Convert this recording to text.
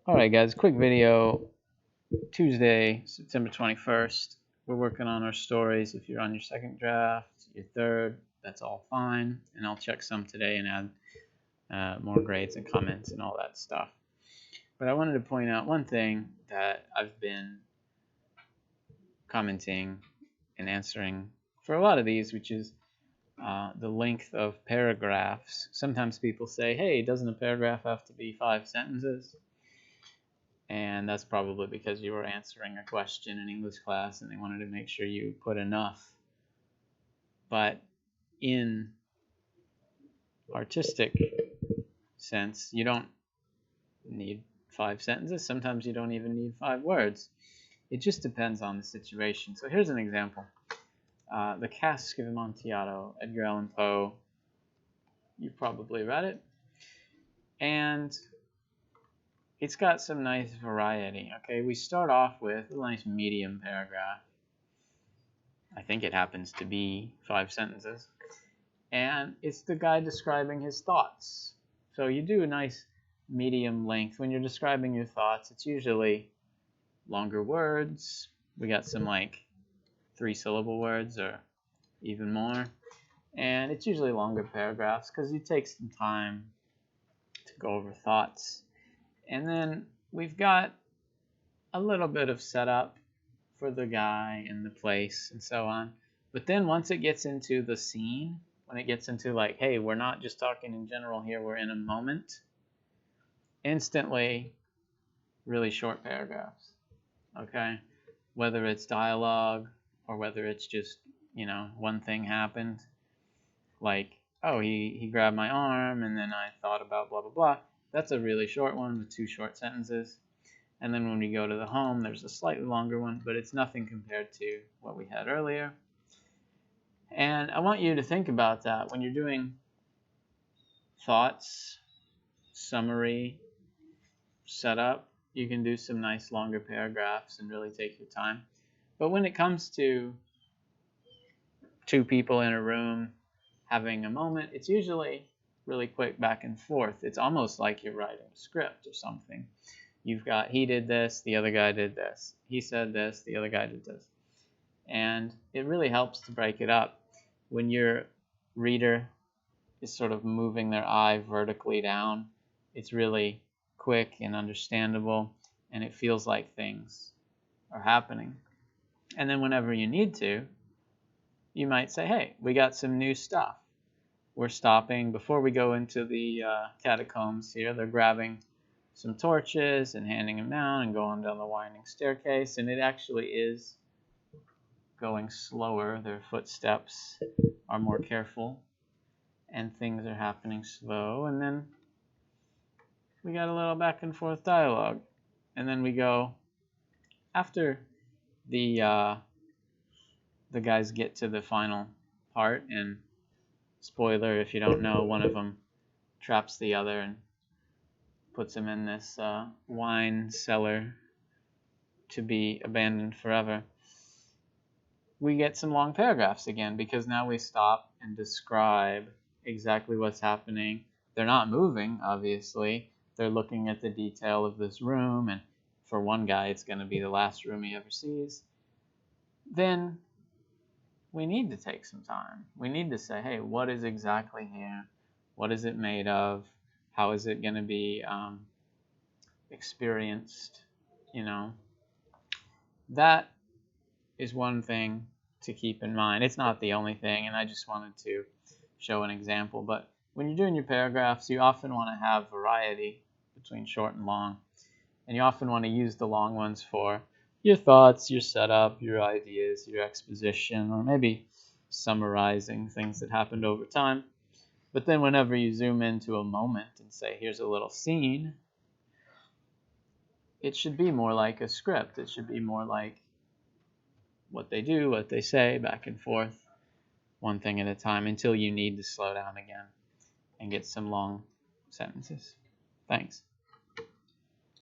Alright guys, quick video. Tuesday, September 21st. We're working on our stories. If you're on your second draft, your third, that's all fine. And I'll check some today and add more grades and comments and all that stuff. But I wanted to point out one thing that I've been commenting and answering for a lot of these, which is the length of paragraphs. Sometimes people say, hey, doesn't a paragraph have to be 5 sentences? And that's probably because you were answering a question in English class and they wanted to make sure you put enough. But in artistic sense, you don't need 5 sentences. Sometimes you don't even need 5 words. It just depends on the situation. So here's an example. The Cask of Amontillado, Edgar Allan Poe. You probably read it. And it's got some nice variety. Okay, we start off with a nice medium paragraph. I think it happens to be 5 sentences. And it's the guy describing his thoughts. So you do a nice medium length. When you're describing your thoughts, it's usually longer words. We got some like 3-syllable words or even more. And it's usually longer paragraphs because you take some time to go over thoughts. And then we've got a little bit of setup for the guy and the place and so on. But then once it gets into the scene, when it gets into like, hey, we're not just talking in general here, we're in a moment, instantly really short paragraphs. Okay? Whether it's dialogue or whether it's just, one thing happened, like, oh, he grabbed my arm and then I thought about blah, blah, blah. That's a really short one with 2 short sentences. And then when we go to the home, there's a slightly longer one, but it's nothing compared to what we had earlier. And I want you to think about that when you're doing thoughts, summary, setup. You can do some nice longer paragraphs and really take your time. But when it comes to 2 people in a room having a moment, it's usually really quick back and forth. It's almost like you're writing a script or something. You've got, he did this, the other guy did this. He said this, the other guy did this. And it really helps to break it up. When your reader is sort of moving their eye vertically down, it's really quick and understandable, and it feels like things are happening. And then whenever you need to, you might say, hey, we got some new stuff. We're stopping before we go into the catacombs here. They're grabbing some torches and handing them down and going down the winding staircase, and it actually is going slower. Their footsteps are more careful and things are happening slow. And then we got a little back and forth dialogue, and then we go after the guys get to the final part, and spoiler if you don't know, one of them traps the other and puts him in this wine cellar to be abandoned forever. We get some long paragraphs again because now we stop and describe exactly what's happening. They're not moving, obviously. They're looking at the detail of this room, and for one guy it's going to be the last room he ever sees. Then we need to take some time. We need to say, hey, what is exactly here? What is it made of? How is it going to be experienced? That is one thing to keep in mind. It's not the only thing, and I just wanted to show an example. But when you're doing your paragraphs, you often want to have variety between short and long. And you often want to use the long ones for your thoughts, your setup, your ideas, your exposition, or maybe summarizing things that happened over time. But then whenever you zoom into a moment and say, here's a little scene, it should be more like a script. It should be more like what they do, what they say, back and forth, one thing at a time, until you need to slow down again and get some long sentences. Thanks.